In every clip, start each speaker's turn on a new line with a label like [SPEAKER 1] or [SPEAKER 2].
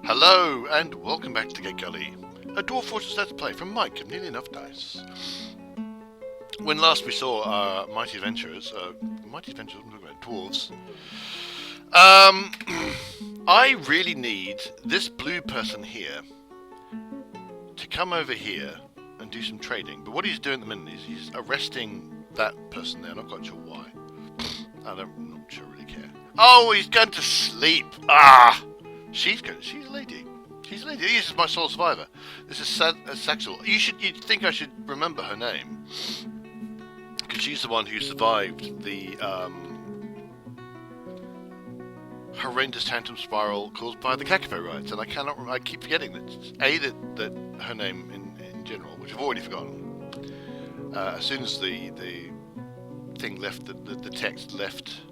[SPEAKER 1] Hello, and welcome back to Gategully, a Dwarf Fortress Let's Play from Mike of Nearly Enough Dice. When last we saw our Mighty Adventurers, I'm talking about dwarves, I really need this blue person here to come over here and do some trading. But what he's doing at the minute is he's arresting that person there, I'm not quite sure why. I'm not sure I really care. Oh, he's going to sleep! She's a lady. She's a lady. This is my sole survivor. This is Saxel. You'd think I should remember her name, because she's the one who survived the horrendous tantrum spiral caused by the Kakapo riots, and I keep forgetting that her name in general, which I've already forgotten. As soon as the thing left, the text left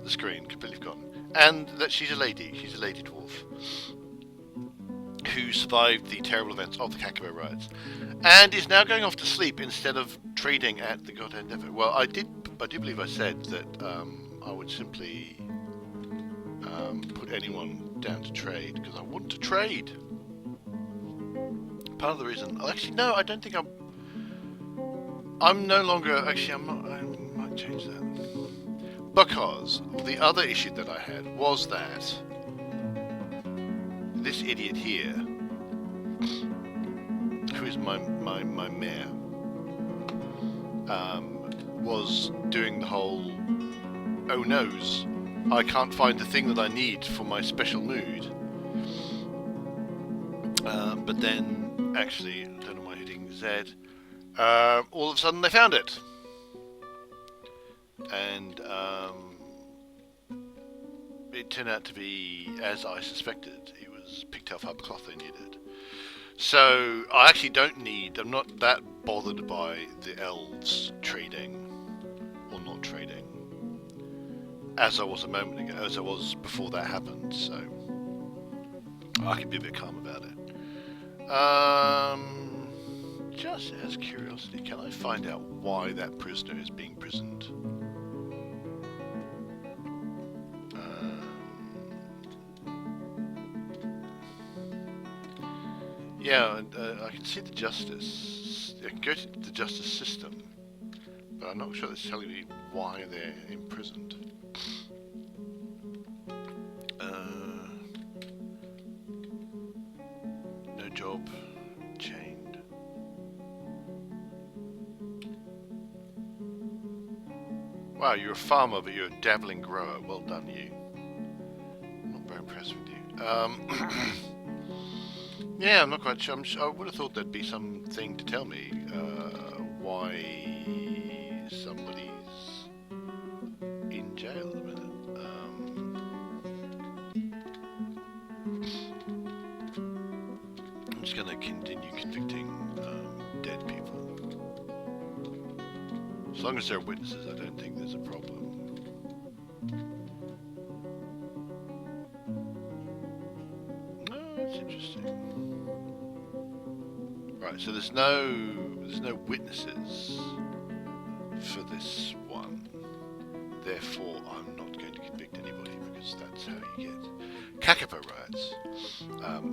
[SPEAKER 1] the screen, completely forgotten. And that she's a lady dwarf, who survived the terrible events of the Kakapo riots, and is now going off to sleep instead of trading at the Godhead Endeavour. Well, I do believe I said that I would simply put anyone down to trade, because I want to trade. Part of the reason... Actually, no, I don't think I'm no longer... Actually, I'm not... I might change that. Because the other issue that I had was that this idiot here, who is my mayor, was doing the whole, oh noes, I can't find the thing that I need for my special mood. But then, actually, I don't know why hitting Z, all of a sudden they found it. And it turned out to be, as I suspected, it was pigtail fibre cloth they needed. So I actually I'm not that bothered by the elves trading or not trading, as I was a moment ago, as I was before that happened, so I can be a bit calm about it. Just as curiosity, can I find out why that prisoner is being prisoned? Yeah, I can see the justice. I can go to the justice system, but I'm not sure it's telling me why they're imprisoned. No job, chained. Wow, you're a farmer, but you're a dabbling grower. Well done, you. I'm not very impressed with you. Yeah, I'm not quite sure. I would have thought there'd be something to tell me why somebody's in jail at the minute. I'm just going to continue convicting dead people. As long as there are witnesses, I don't think there's a problem. Oh, that's interesting. Right, so there's no witnesses for this one. Therefore, I'm not going to convict anybody, because that's how you get Kakapo riots.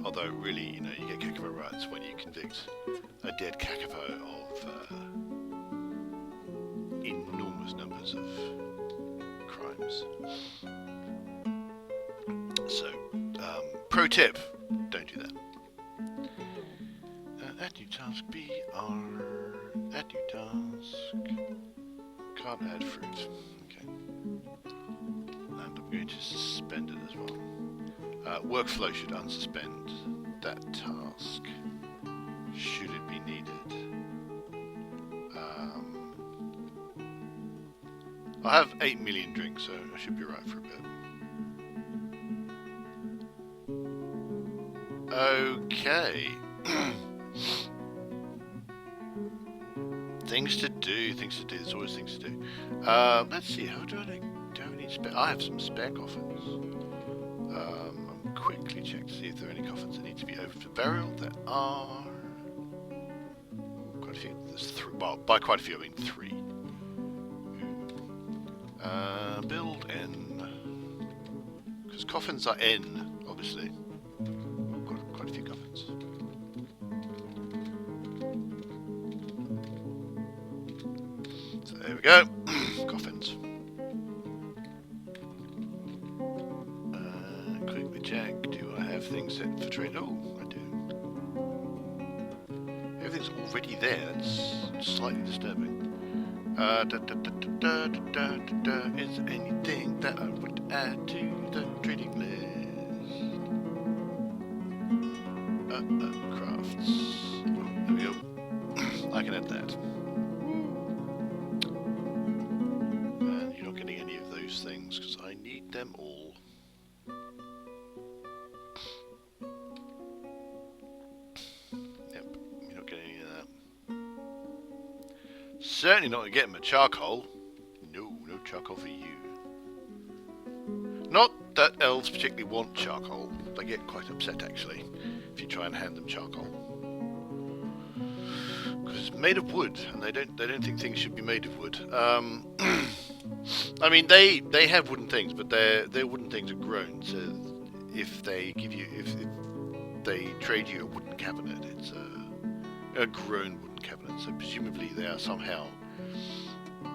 [SPEAKER 1] Although, really, you get Kakapo riots when you convict a dead Kakapo of enormous numbers of crimes. So, pro tip: don't do that. Add new task BR. Add new task. Can't add fruit. Okay. And I'm going to suspend it as well. Workflow should unsuspend that task, should it be needed. I have 8 million drinks, so I should be right for a bit. Okay. Things to do. There's always things to do. Let's see. How do I need spare? I have some spare coffins. I'll quickly check to see if there are any coffins that need to be opened for burial. There are quite a few. There's 3. Well, by quite a few I mean 3. Build N, because coffins are N, obviously. go. Coffins. Quickly check. Do I have things set for trade? Oh, I do. Everything's already there. That's slightly disturbing. Is there anything that I would add to the trading list? Crafts. Oh, there we go. I can add that. And you're not getting any of those things because I need them all. Yep, you're not getting any of that. Certainly not getting my charcoal. No charcoal for you. Not that elves particularly want charcoal. They get quite upset actually if you try and hand them charcoal. Because it's made of wood, and they don't think things should be made of wood. I mean, they have wooden things, but their wooden things are grown. So if they give you, if they trade you a wooden cabinet, it's a grown wooden cabinet. So presumably they are somehow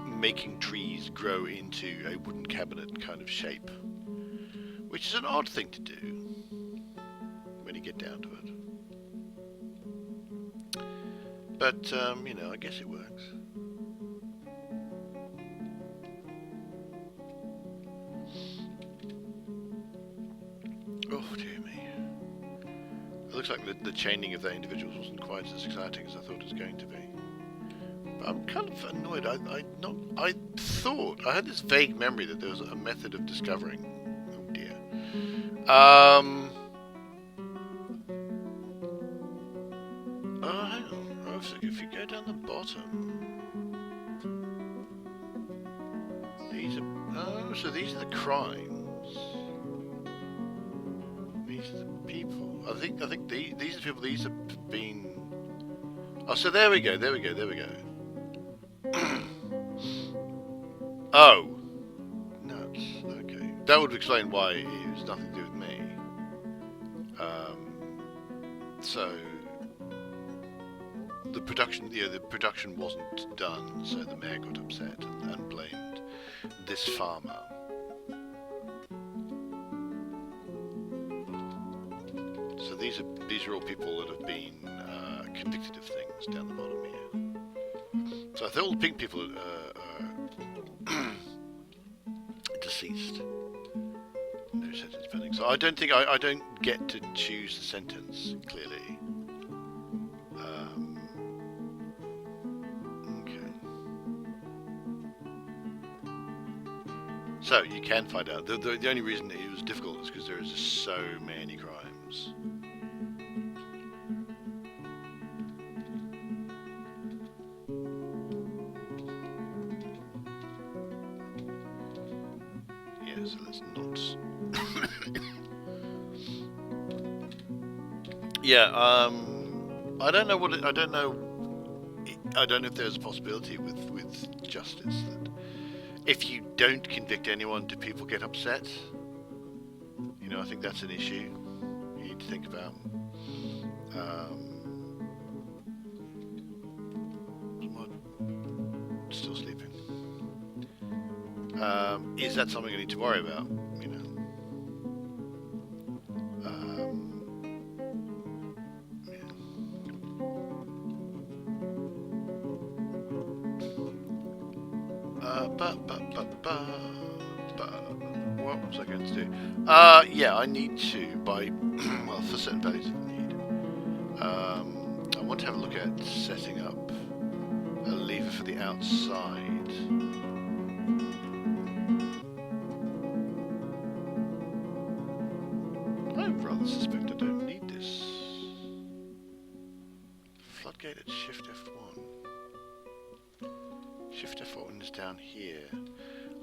[SPEAKER 1] making trees grow into a wooden cabinet kind of shape, which is an odd thing to do when you get down to it. But, you know, I guess it works. Oh, dear me. It looks like the chaining of the individuals wasn't quite as exciting as I thought it was going to be. But I'm kind of annoyed. I thought, I had this vague memory that there was a method of discovering. Oh, dear. Oh, hang on. Oh, so if you go down the bottom, these are. Oh, so these are the crimes. These are the people. I think these are the people. These have been. Oh, so there we go. Oh, nuts. Okay, that would explain why it was nothing to do with me. So. The production wasn't done, so the mayor got upset and blamed this farmer. So these are all people that have been convicted of things down the bottom here. So I think all the pink people are deceased. No sentence pending. So I don't think I don't get to choose the sentence clearly. So you can find out. The only reason it was difficult is because there is just so many crimes. Yeah, so let's not. Yeah. I don't know what. I don't know if there's a possibility with justice that. If you don't convict anyone, do people get upset? You know, I think that's an issue you need to think about. Still sleeping. Is that something I need to worry about? You know. What was I going to do? Yeah, I need to buy, well, for certain values of need. I want to have a look at setting up a lever for the outside. I rather suspect I don't need this. Floodgate at Shift F1. Shift F1 is down here.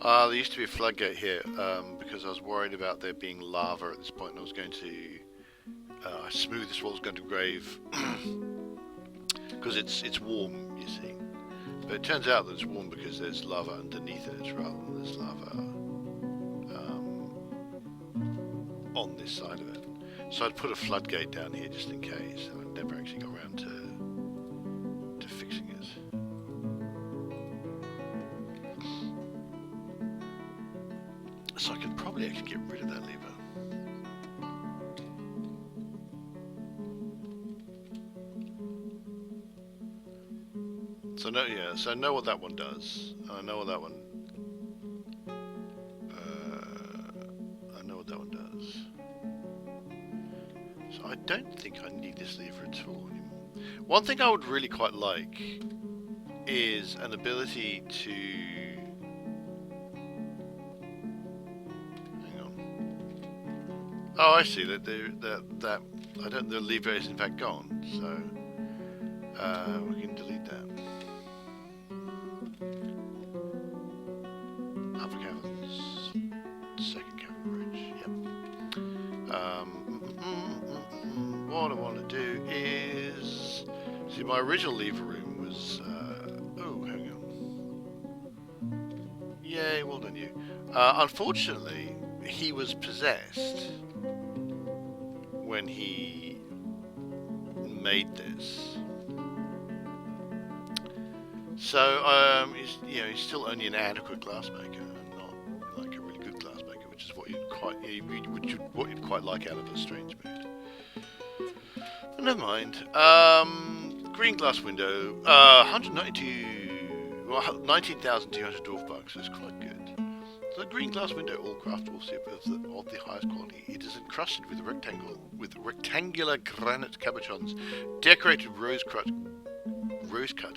[SPEAKER 1] There used to be a floodgate here because I was worried about there being lava at this point, and I was going to smooth this wall, was going to grave because it's warm, you see. But it turns out that it's warm because there's lava underneath it rather than there's lava on this side of it. So I'd put a floodgate down here just in case, and I never actually got around to fixing it. actually get rid of that lever. So so I know what that one does. I know what that one. I know what that one does. So I don't think I need this lever at all anymore. One thing I would really quite like is an ability to. Hang on. Oh, I see that the lever is in fact gone. So we can delete that. Upper caverns, second cavern bridge. Yep. What I want to do is see. My original lever room was. Oh, hang on. Yay! Well done, you. Unfortunately, he was possessed when he made this. So, he's still only an adequate glassmaker, and not like a really good glassmaker, which is what you'd quite like out of a strange mood. But never mind. Green glass window, 192, well, 19,200 dwarf bucks is quite good. So, green glass window, all craftable of the highest quality. It is encrusted with rectangular granite cabochons, decorated rose-cut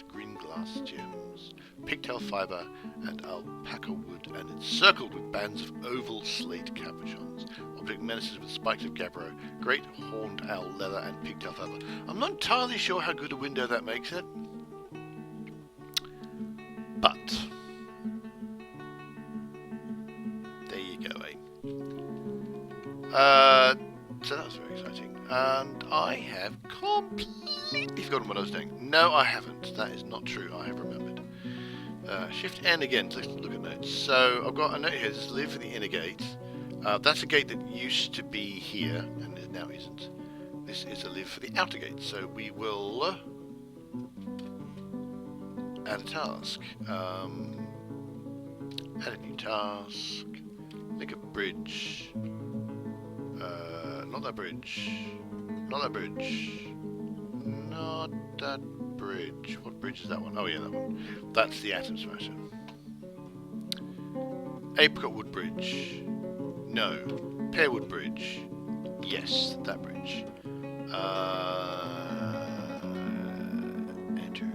[SPEAKER 1] green glass gems, pigtail fibre and alpaca wood, and encircled with bands of oval slate cabochons. Object menaces with spikes of gabbro, great horned owl leather and pigtail fibre. I'm not entirely sure how good a window that makes it, but there you go, So that was very exciting. And I have completely forgotten what I was doing. No, I haven't. That is not true. I have remembered. Shift N again to look at notes. So I've got a note here. This is live for the inner gate. That's a gate that used to be here and now isn't. This is a live for the outer gate. So we will add a task. Add a new task. Make a bridge. Not that bridge. Not that bridge. Not that bridge. What bridge is that one? Oh yeah, that one. That's the Atom Smasher. Apricot Wood Bridge. No. Pearwood Bridge. Yes, that bridge. Enter.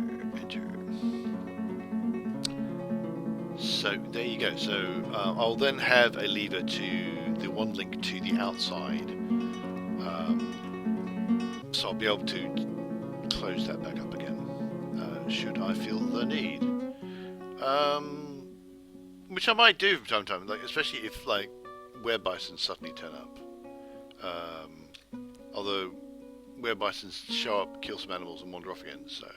[SPEAKER 1] So there you go. So I'll then have a lever to the one link to the outside. So I'll be able to close that back up again, should I feel the need. Which I might do from time to time, like especially if like werebisons suddenly turn up. Although werebisons show up, kill some animals, and wander off again, so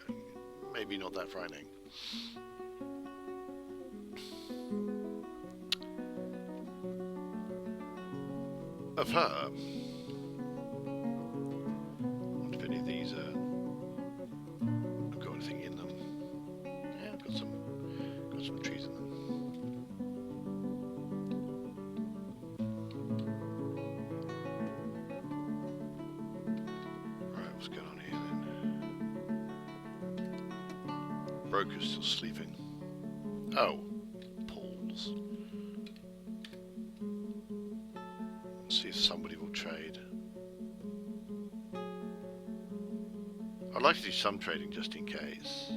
[SPEAKER 1] maybe not that frightening. Of her. If any of these have got anything in them. Yeah, got some trees in them. Right, what's going on here then? Broker's still sleeping. Oh, Paul's. See if somebody will trade. I'd like to do some trading just in case.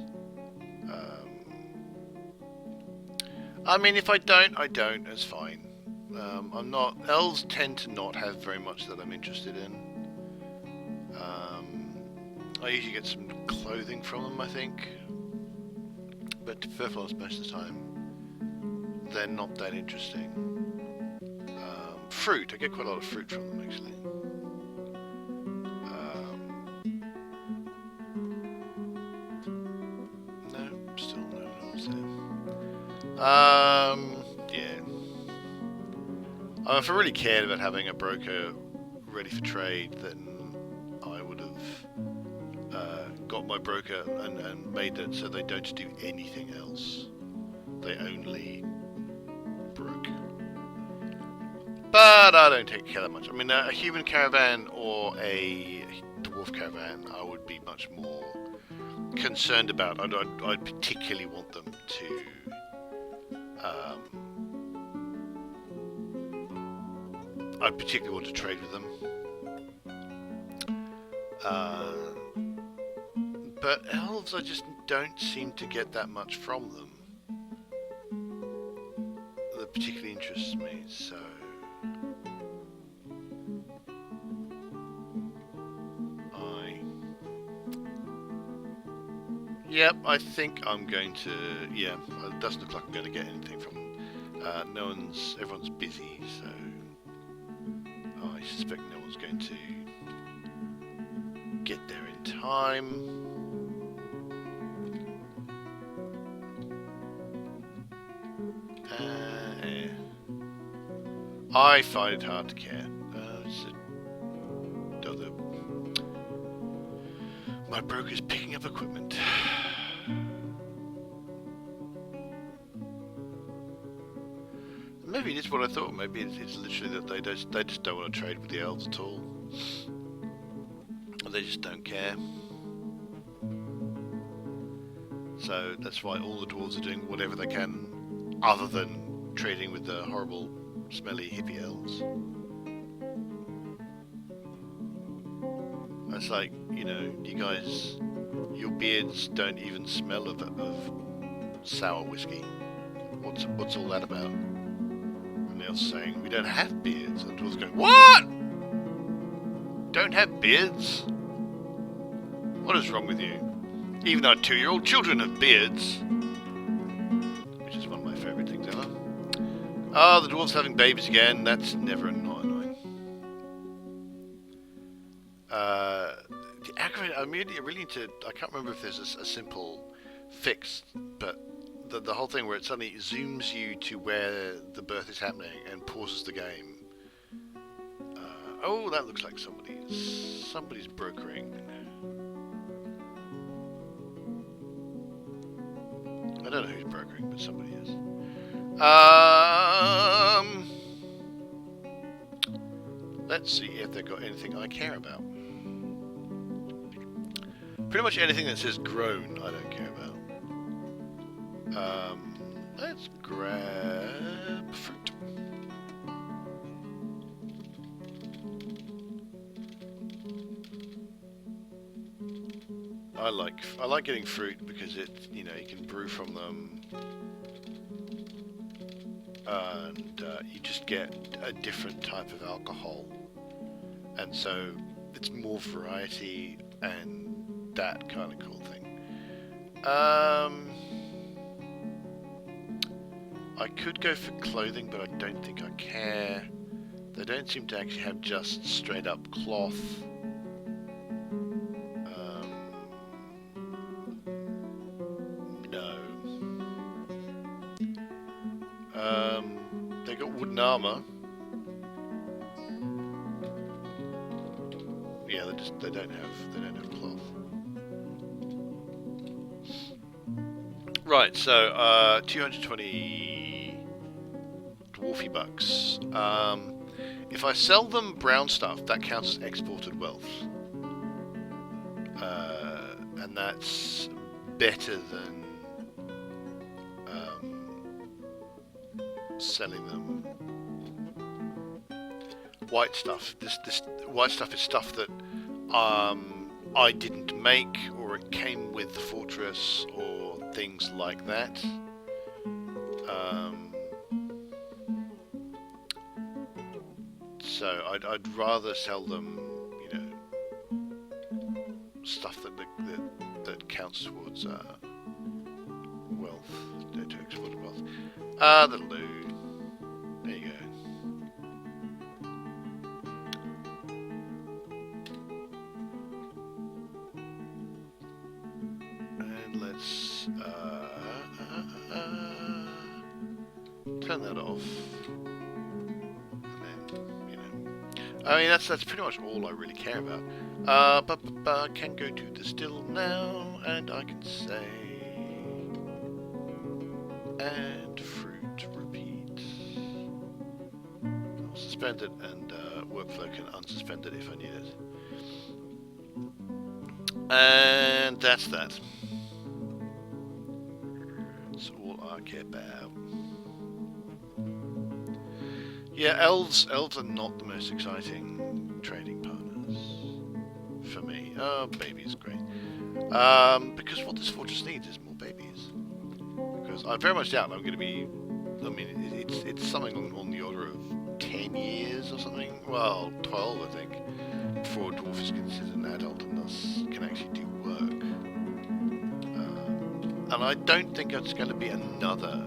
[SPEAKER 1] I mean, if I don't, I don't. It's fine. I'm not. Elves tend to not have very much that I'm interested in. I usually get some clothing from them, I think. But to be perfectly honest, most of the time, they're not that interesting. Fruit. I get quite a lot of fruit from them, actually. No, still no one else there. Yeah. If I really cared about having a broker ready for trade, then I would have got my broker and made it so they don't do anything else. They only broke. But I don't take care that much. I mean, a human caravan or a dwarf caravan, I would be much more concerned about. I'd particularly want them to I'd particularly want to trade with them. But elves, I just don't seem to get that much from them that particularly interests me, so... Yep, I think I'm going to... Yeah, it doesn't look like I'm going to get anything from them. Everyone's busy, so... I suspect no one's going to get there in time. I find it hard to care. My broker's picking up equipment. Maybe it's what I thought. Maybe it's literally that they just don't want to trade with the elves at all. They just don't care. So that's why all the dwarves are doing whatever they can, other than trading with the horrible, smelly hippie elves. It's like, you know, you guys, your beards don't even smell of sour whiskey. What's all that about? And they're saying, we don't have beards. And the dwarves go, what? Don't have beards? What is wrong with you? Even our 2-year-old children have beards. Which is one of my favourite things ever. Oh, the dwarves having babies again. That's never annoying. The aggravating, I really need to... I can't remember if there's a simple fix, but the whole thing where it suddenly zooms you to where the birth is happening and pauses the game. Oh, that looks like somebody's brokering. I don't know who's brokering, but somebody is. Let's see if they've got anything I care about. Pretty much anything that says grown, I don't care about. Let's grab fruit. I like getting fruit because you can brew from them, and you just get a different type of alcohol, and so it's more variety and that kind of cool thing. I could go for clothing, but I don't think I care. They don't seem to actually have just straight up cloth. No. They got wooden armor. Yeah, they don't have cloth. Right, so 220 dwarfy bucks. If I sell them brown stuff, that counts as exported wealth, and that's better than selling them white stuff. This white stuff is stuff that I didn't make, or it came with the fortress, or things like that. So I'd rather sell them, stuff that counts towards wealth, to export wealth. That'll do. There you go. And let's turn that off. I mean, that's pretty much all I really care about. But I can go to the still now, and I can say, and fruit repeat. I'll suspend suspend it, and workflow can unsuspend it if I need it. And that's that. That's all I care about. Yeah, elves are not the most exciting trading partners for me. Oh, babies, great. Because what this fortress needs is more babies. Because I very much doubt I'm going to be. I mean, it's something on the order of 10 years or something. Well, 12, I think, before a dwarf is considered an adult and thus can actually do work. And I don't think it's going to be another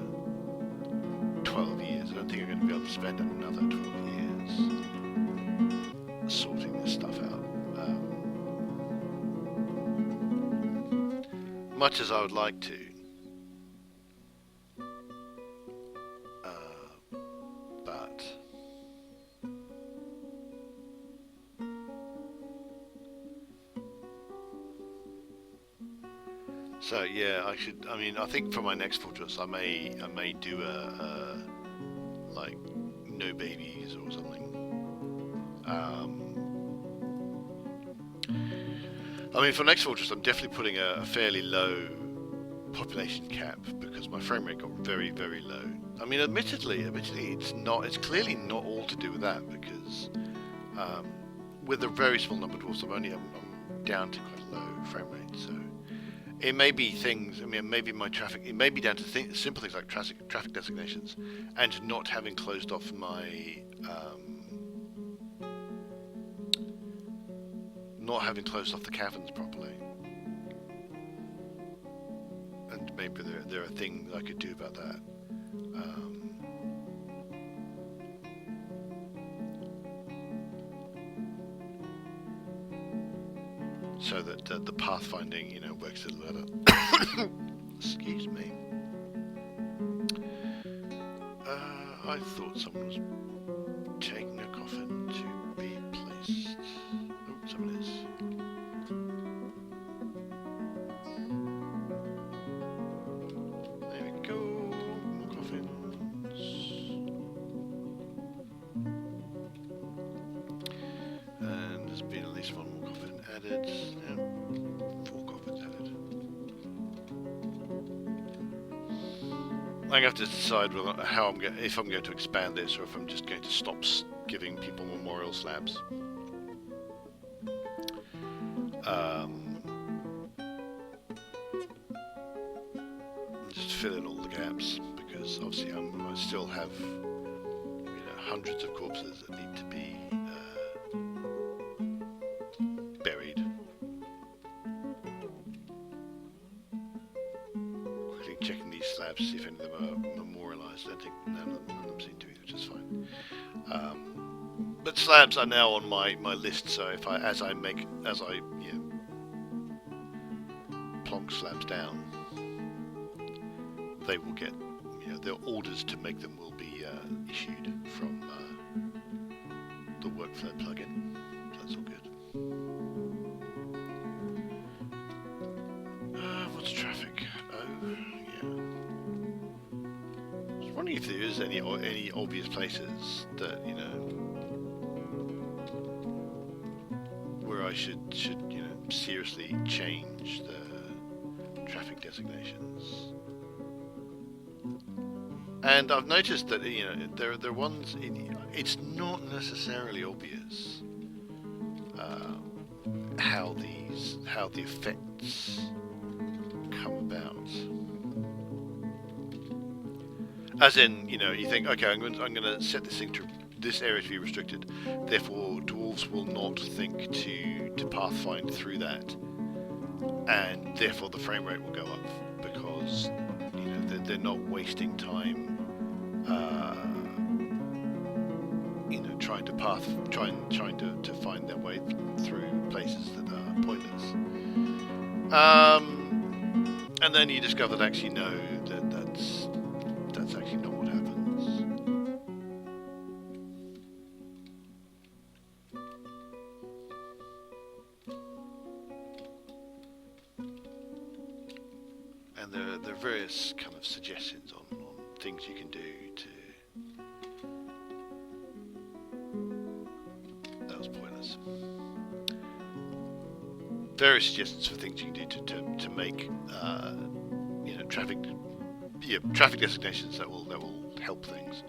[SPEAKER 1] 12 years. I don't think I'm going to be able to spend another 12 years sorting this stuff out. Much as I would like to. But so yeah, I should. I mean, I think for my next fortress, I may do a like no babies or something. I mean, for next fortress, I'm definitely putting a fairly low population cap because my frame rate got very, very low. I mean, admittedly, it's not. It's clearly not all to do with that because with a very small number of dwarfs, I'm down to quite a low frame rate. So it may be things. I mean, maybe my traffic. It may be down to simple things like traffic designations and not having closed off my. Not having closed off the caverns properly, and maybe there are things I could do about that. So that the pathfinding, works a little better. Excuse me. I thought someone was taking a coffin to be placed. Oh, someone is. There we go. More coffins. And there's been at least one more coffin added. Yeah, 4 coffins added. I'm going to have to decide if I'm going to expand this or if I'm just going to stop giving people memorial slabs. Just fill in all the gaps because obviously I still have hundreds of corpses that need to be buried. Quickly checking these slabs to see if any of them are memorialized. I think none of them seem to be, which is fine. But slabs are now on my list, so if as I plonk slabs down, they will get their orders to make them will be issued from the workflow plugin. So that's all good. What's traffic? Oh, yeah. I was wondering if there is any obvious places that where I should seriously change the traffic designations. And I've noticed that there are ones. It's not necessarily obvious how the effects come about. As in, you think, okay, I'm going to set this area to be restricted. Therefore, dwarves will not think to pathfind through that, and therefore the frame rate will go up because they're not wasting time. Trying to find their way through places that are pointless. And then you discover that actually no, that's actually not what happens. And there are various kind of suggestions on things you can do to various suggestions for things you can do to make traffic designations that will help things.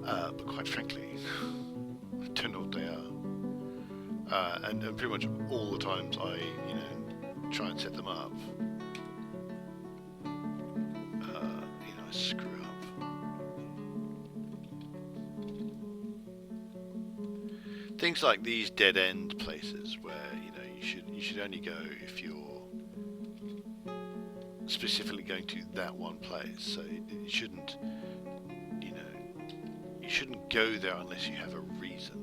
[SPEAKER 1] But quite frankly, I don't know what they are. And pretty much all the times I try and set them up, I screw up. Things like these dead end places where you should only go if you're specifically going to that one place. So you shouldn't go there unless you have a reason.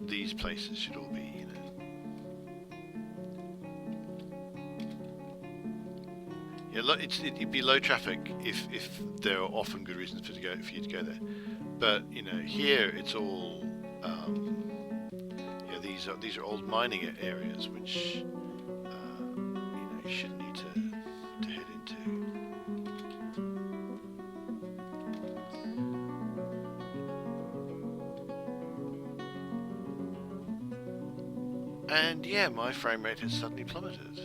[SPEAKER 1] These places should all be it'd be low traffic if there are often good reasons for you to go there. But here it's all these are old mining areas which you shouldn't need to head into. And yeah, my frame rate has suddenly plummeted.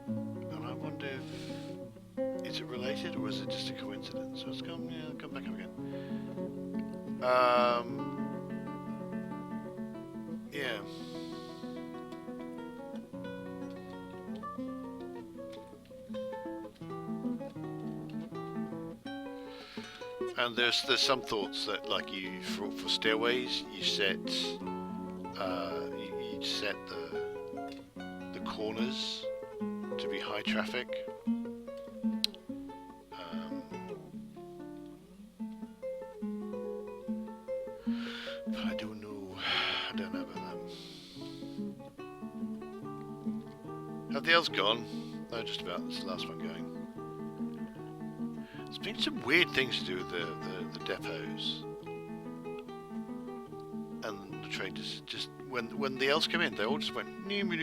[SPEAKER 1] And I wonder if is it related or is it just a coincidence? So it's come back up again. Yeah. And there's some thoughts that like you for stairways you set you set the corners to be high traffic. But I don't know about that. Have the elves gone? No, just about. This is the last one going. There's been some weird things to do with the depots and the traders. Just when the elves come in, they all just went new, and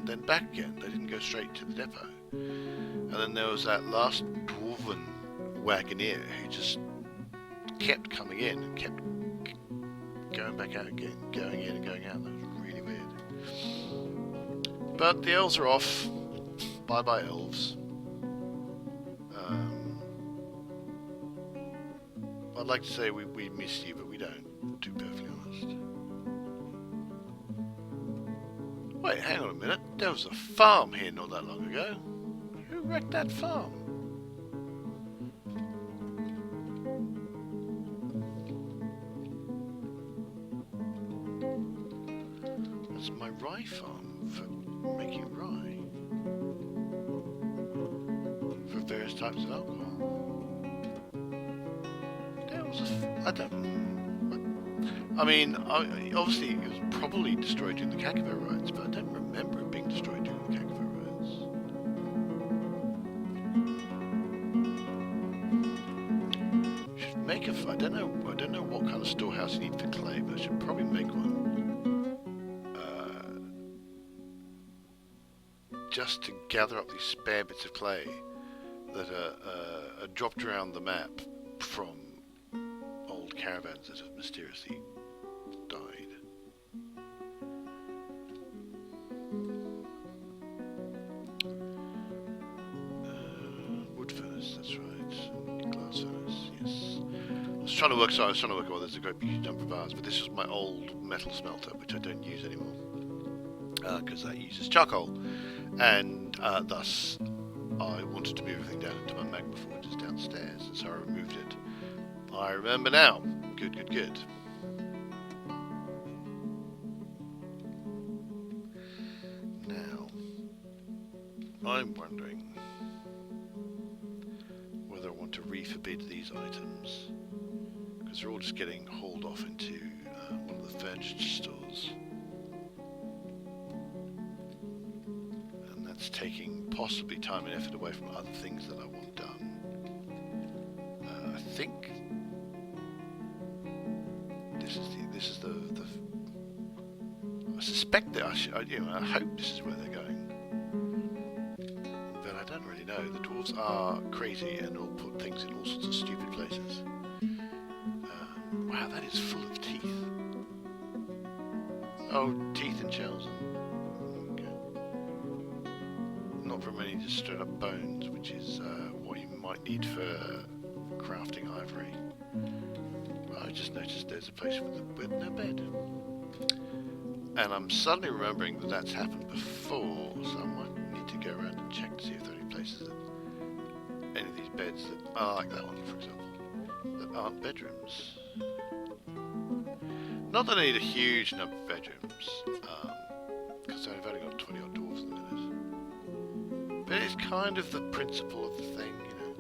[SPEAKER 1] then back again. They didn't go straight to the depot. And then there was that last dwarven wagoneer who just kept coming in and kept going back out again, going in and going out. That was really weird. But the elves are off. Bye bye elves. I'd like to say we miss you, but we don't, to be perfectly honest. Wait, hang on a minute. There was a farm here not that long ago. Who wrecked that farm? That's my rye farm for making rye. For various types of alcohol. I don't know. I mean, obviously it was probably destroyed during the Kakavir riots, but I don't remember it being destroyed during the Kakavir riots. Should make I don't know what kind of storehouse you need for clay, but I should probably make one. Just to gather up these spare bits of clay that are dropped around the map from old caravans that have mysteriously died. Wood furnace, that's right. Glass furnace, yes. I was trying to work out, well, there's a great big number of hours, but this was my old metal smelter, which I don't use anymore. Because that uses charcoal. And thus, I wanted to move everything down into my magma forges downstairs, and so I removed it. I remember now. Good. Now, I'm wondering whether I want to re-forbid these items, because they're all just getting hauled off into one of the furniture stores. And that's taking possibly time and effort away from other things that I want done. I think this is the I suspect that I hope this is where they're going, but I don't really know. The dwarves are crazy and will put things in all sorts of stupid places. Wow, that is full of teeth. Oh, teeth and shells. Okay. Not very many, just straight up bones, which is what you might need for crafting ivory. I just noticed there's a place with no bed. And I'm suddenly remembering that that's happened before, so I might need to go around and check to see if there are any places that any of these beds that are like that one, for example, that aren't bedrooms. Not that I need a huge number of bedrooms, because I've only got 20 odd dwarves in the minute. But it's kind of the principle of the thing, you know.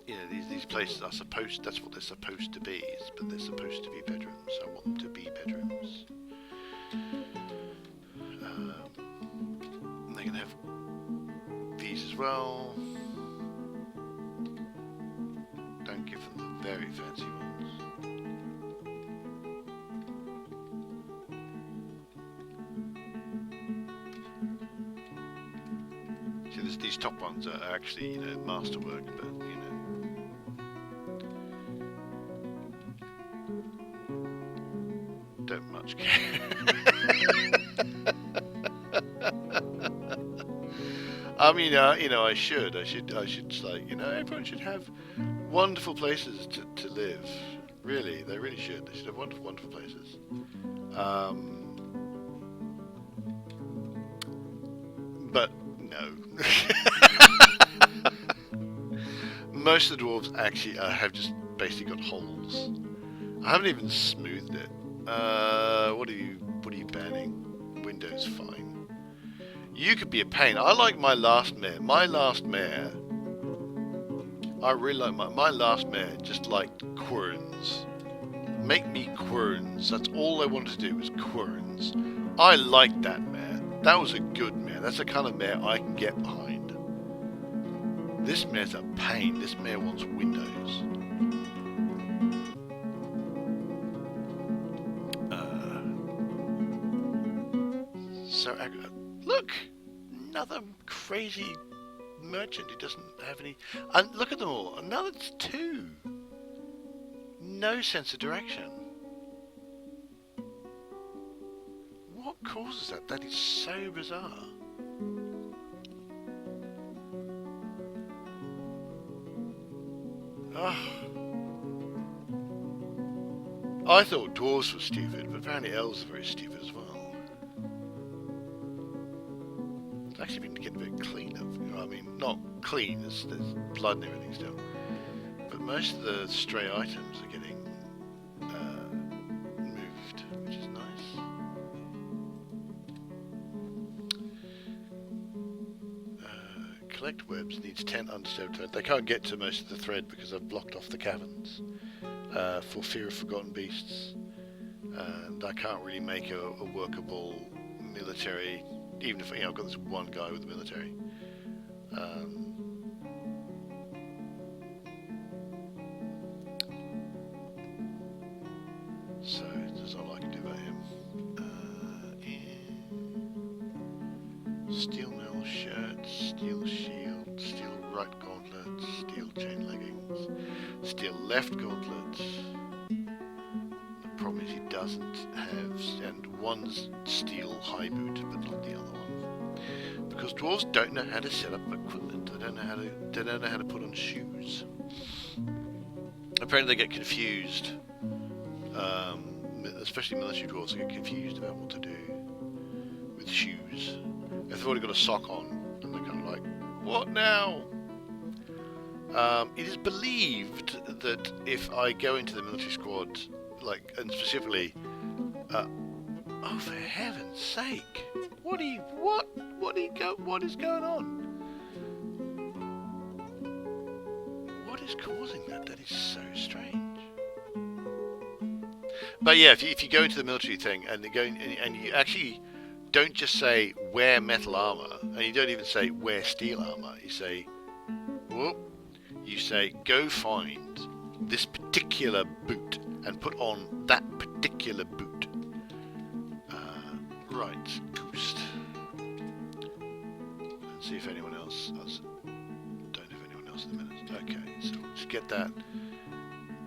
[SPEAKER 1] You know, these places are supposed, that's what they're supposed to be, but they're supposed to be bedrooms, so I want them to be bedrooms. They can have these as well. Don't give them the very fancy ones. See, these top ones are actually, you know, masterwork, but you know, don't much care. I mean, you know, I should like, you know, everyone should have wonderful places to live. Really, they really should. They should have wonderful, wonderful places. But no. Most of the dwarves actually have just basically got holes. I haven't even smoothed it. What are you banning? Windows, fine. You could be a pain. I like my last mare. I really like my last mare. Just liked querns. Make me querns. That's all I wanted to do was querns. I liked that mare. That was a good mare. That's the kind of mare I can get behind. This mare's a pain. This mare wants windows. So look, another crazy merchant who doesn't have any. And look at them all. Another 2. No sense of direction. What causes that? That is so bizarre. I thought dwarves were stupid, but apparently elves are very stupid as well. It's actually been getting a bit cleaner. You know, I mean, not clean, there's blood and everything still. But most of the stray items are getting moved, which is nice. Collect webs needs 10 undisturbed thread. They can't get to most of the thread because I've blocked off the caverns for fear of forgotten beasts. And I can't really make a workable military, even if, you know, I've got this one guy with the military. So there's not a lot I can do about him. Steel mail shirt, steel shield, steel right gauntlet, steel chain leggings, steel left gauntlet. The problem is he doesn't have, and one's steel high boot, but not the other one. Because dwarves don't know how to set up equipment. They don't know how to put on shoes. Apparently they get confused. Especially military dwarves, they get confused about what to do with shoes. If they've already got a sock on, and they're kind of like, what now? It is believed that if I go into the military squad, like, and specifically, oh, for heaven's sake, what is going on? What is causing that? That is so strange. But yeah, if you go into the military thing and you actually don't just say wear metal armor, and you don't even say wear steel armor. You say, whoop. You say go find this particular boot and put on that particular boot. Right, Ghost. Let's see if anyone else. Don't have anyone else in a minute. Okay, so we'll just get that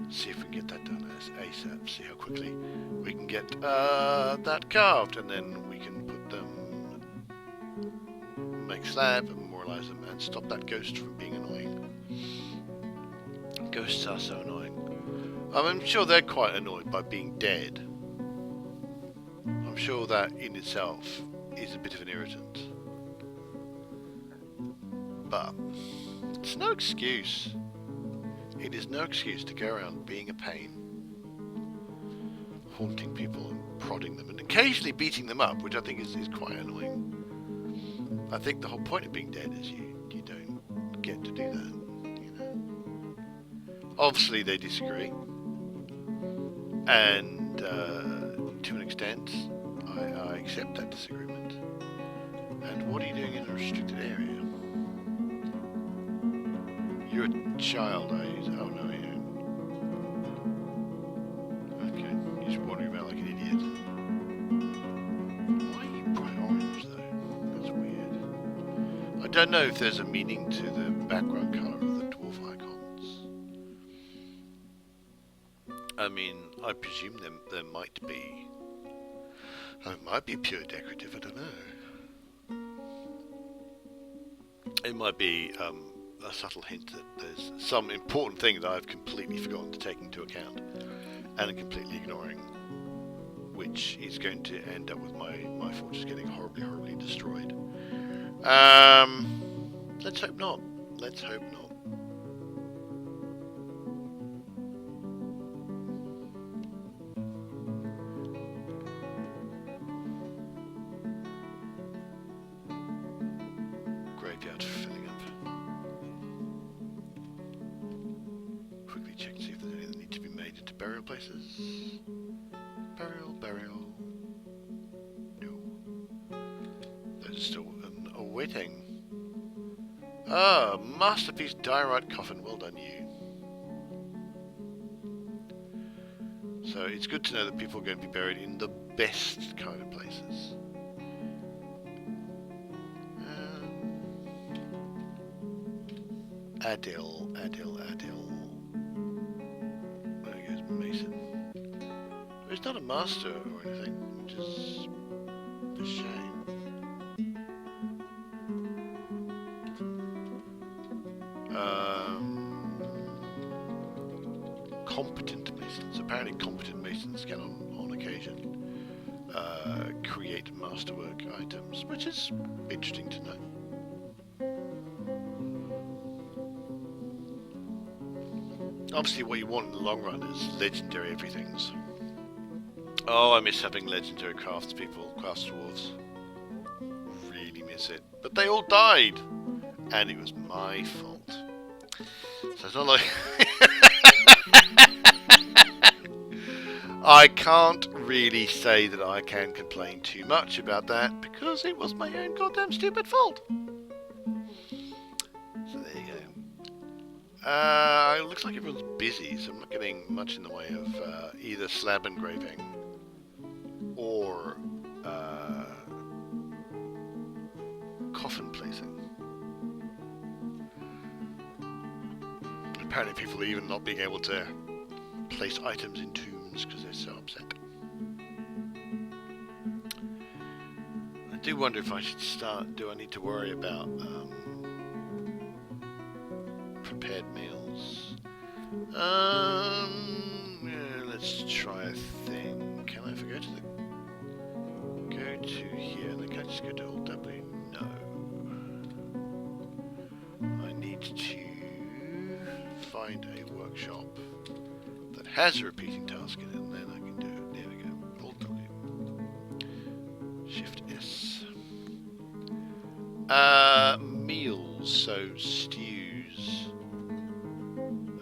[SPEAKER 1] See if we can get that done as ASAP. See how quickly we can get that carved, and then we can put them, make slab, and memorialize them, and stop that ghost from being annoying. Ghosts are so annoying. I'm sure they're quite annoyed by being dead. I'm sure that in itself is a bit of an irritant. But it's no excuse. It is no excuse to go around being a pain, haunting people and prodding them, and occasionally beating them up, which I think is quite annoying. I think the whole point of being dead is you don't get to do that. You know. Obviously, they disagree, and to an extent, I accept that disagreement. And what are you doing in a restricted area? You're a child, are you? Oh no, you. Okay, you're just wandering around like an idiot. Why are you bright orange though? That's weird. I don't know if there's a meaning to the background colour of the dwarf icons. I mean, I presume there might be. It might be pure decorative, I don't know. It might be a subtle hint that there's some important thing that I've completely forgotten to take into account and I'm completely ignoring, which is going to end up with my fortress getting horribly destroyed. Let's hope not. Let's hope not. Graveyard filling up. Quickly check to see if there's any that need to be made into burial places. Burial. No. Those are still awaiting. Ah, masterpiece diorite coffin. Well done, you. So it's good to know that people are going to be buried in the best kind of places. Adil. There goes Mason. He's not a master or anything, which is a shame. Competent masons. Apparently competent masons can on occasion create masterwork items, which is interesting to know. Obviously what you want in the long run is legendary everythings. Oh, I miss having legendary craftspeople, craftsdwarves. Really miss it. But they all died! And it was my fault. So it's not like... I can't really say that I can complain too much about that, because it was my own goddamn stupid fault. So there you go. It looks like everyone's busy, so I'm not getting much in the way of either slab engraving or coffin placing. Apparently people are even not being able to place items in tombs because they're so upset. I do wonder if I should do I need to worry about prepared meals? Yeah, let's try a thing. Can I go to here and then can I just go to Alt W? No. I need to find a workshop that has a repeating task in it, and then I can do it. There we go. Alt W. Shift S. Meals, so stews.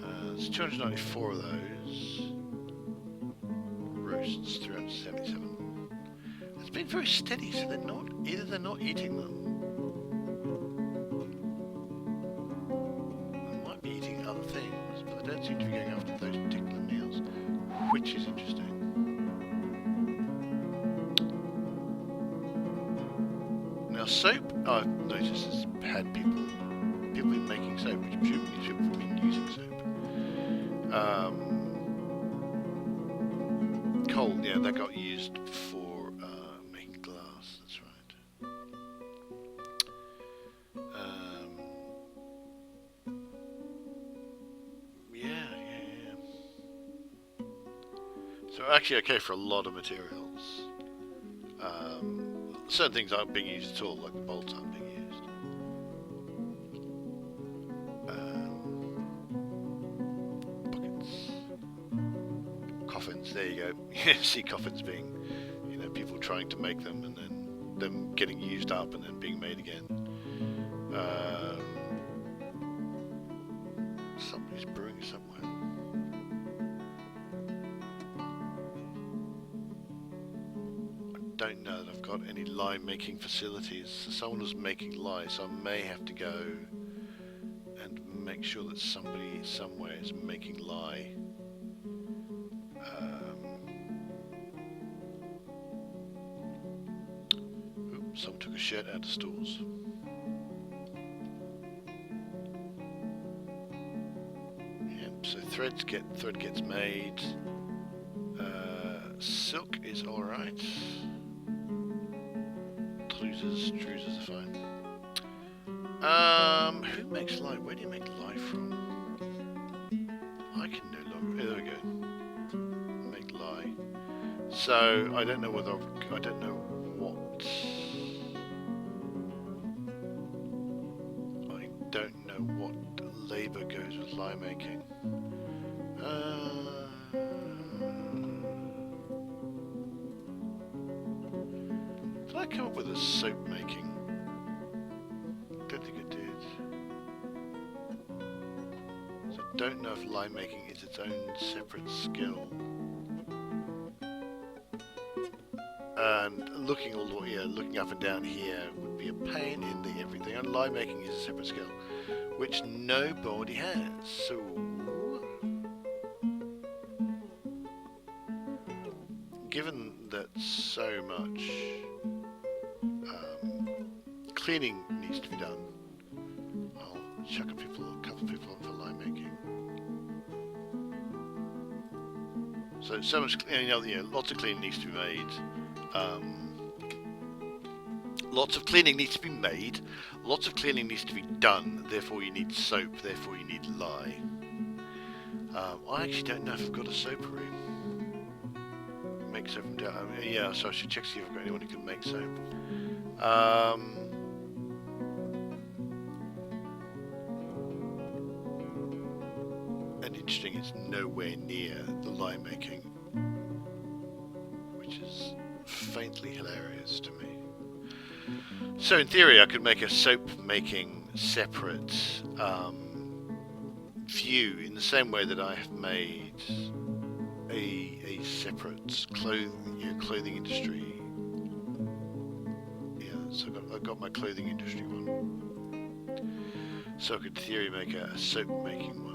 [SPEAKER 1] There's 294 of those. Roasts, 377. It's been very steady, so they're not eating them. They might be eating other things, but they don't seem to be going after those particular meals, which is interesting. Now soap, I've noticed, has had people been making soap, which presumably people have been using soap. yeah, that got used for making glass. That's right. Yeah. So actually, okay for a lot of materials. Certain things aren't being used at all, like the bolts aren't being used. Buckets, coffins. There you go. You see coffins being, people trying to make them and then them getting used up and then being made again. Somebody's brewing somewhere. I don't know that I've got any lye making facilities. Someone was making lye, so I may have to go and make sure that somebody somewhere is making lye. Someone took a shirt out of stores. Yep, so thread gets made. Silk is alright. Trousers are fine. Who makes lye? Where do you make lye from? I can no longer. There we go. Make lye. So I don't know what. Labour goes with lye making. Did I come up with a soap making? Don't think I did. So I don't know if lye making is its own separate skill. And looking all the way, looking up and down here would be a pain in the everything. And lye making is a separate skill, which nobody has. So given that so much cleaning needs to be done, I'll chuck a couple of people on for lye making. So much, lots of cleaning needs to be made. Lots of cleaning needs to be made. Lots of cleaning needs to be done. Therefore, you need soap. Therefore, you need lye. I actually don't know if I've got a soapery. Make soap from down. Yeah, so I should check see if I've got anyone who can make soap. And interesting, it's nowhere near the lye making, which is faintly hilarious to me. So in theory, I could make a soap making separate view in the same way that I have made a separate clothing industry. Yeah, so I've got my clothing industry one. So I could in theory make a soap making one.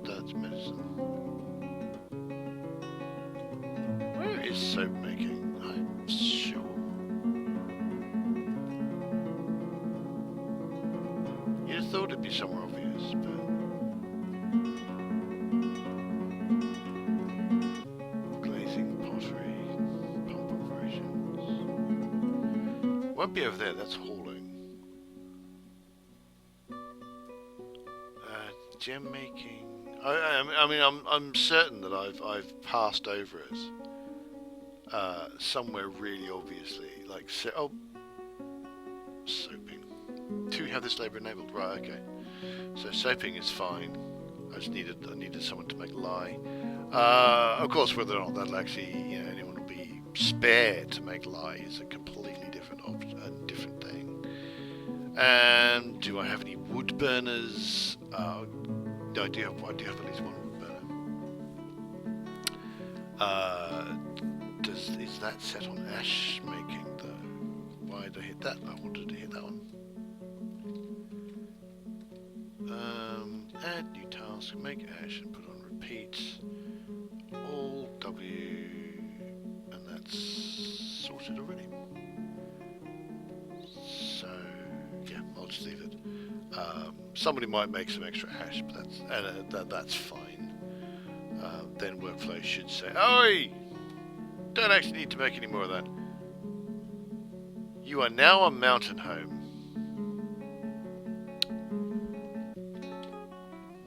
[SPEAKER 1] That's medicine. Where is soap making? I'm sure. You'd have thought it'd be somewhere obvious, but glazing, pottery, pump operations. Won't be over there. That's hauling. Gem making. I'm certain that I've passed over it. Somewhere really obviously, like soaping. Do we have this labour enabled? Right, okay. So soaping is fine. I needed someone to make lye. Of course, whether or not that'll actually, anyone will be spared to make lye is a completely different different thing. And do I have any wood burners? No, I do have at least one wood burner. Is that set on ash making though? Why did I hit that? I wanted to hit that one. Add new task, make ash and put on repeat. All W, and that's sorted already. So yeah, I'll just leave it. Somebody might make some extra ash, but that's fine. then workflow should say, "Oi! Don't actually need to make any more of that. You are now a mountain home."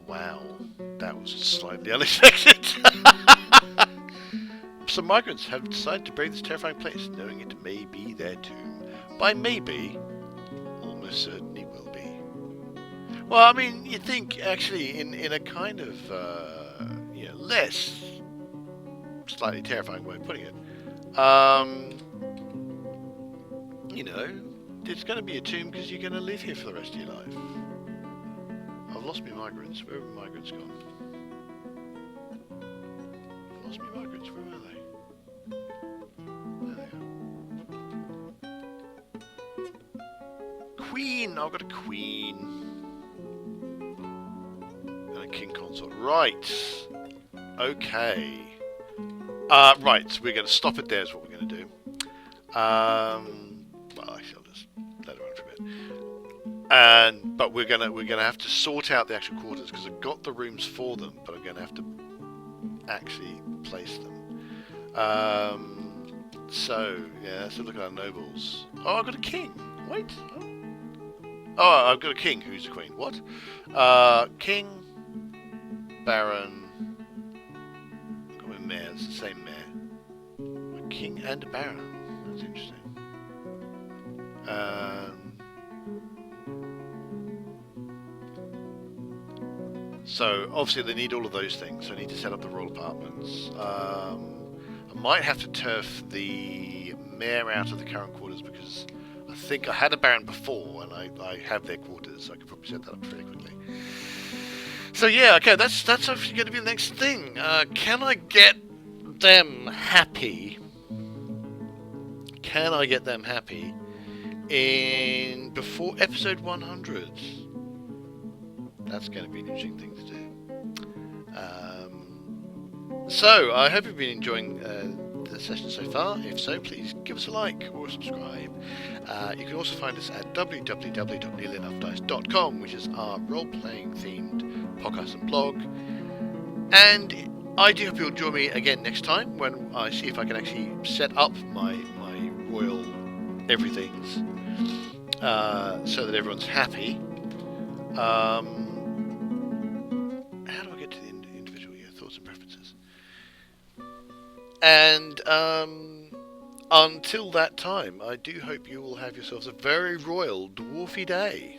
[SPEAKER 1] Wow, that was slightly unexpected. Some migrants have decided to brave this terrifying place, knowing it may be their doom. By maybe, almost certainly will be. Well, I mean, you think actually in a kind of less slightly terrifying way of putting it. It's going to be a tomb because you're going to live here for the rest of your life. I've lost my migrants. Where have my migrants gone? I've lost my migrants. Where are they? There they are. Queen! I've got a queen. And a king consort. Right. Okay. Right, so we're going to stop it there is what we're going to do. Well, actually, I'll just let it run for a bit. But we're gonna have to sort out the actual quarters because I've got the rooms for them, but I'm gonna have to actually place them. So look at our nobles. Oh, I've got a king. Wait. Oh, I've got a king who's a queen. What? King, baron. I've got a mayor. It's the same mayor. A king and a baron. That's interesting. So obviously they need all of those things. So I need to set up the royal apartments. I might have to turf the mayor out of the current quarters because I think I had a baron before and I have their quarters, so I could probably set that up fairly quickly. So yeah, okay, that's actually going to be the next thing. Can I get them happy? Can I get them happy before episode 100? That's going to be an interesting thing to do. So, I hope you've been enjoying the session so far. If so, please give us a like or a subscribe. You can also find us at www.nearlyenoughdice.com, which is our role-playing themed podcast and blog. And I do hope you'll join me again next time when I see if I can actually set up my royal everythings so that everyone's happy. How do I get to the individual thoughts and preferences? And until that time, I do hope you will have yourselves a very royal dwarfy day.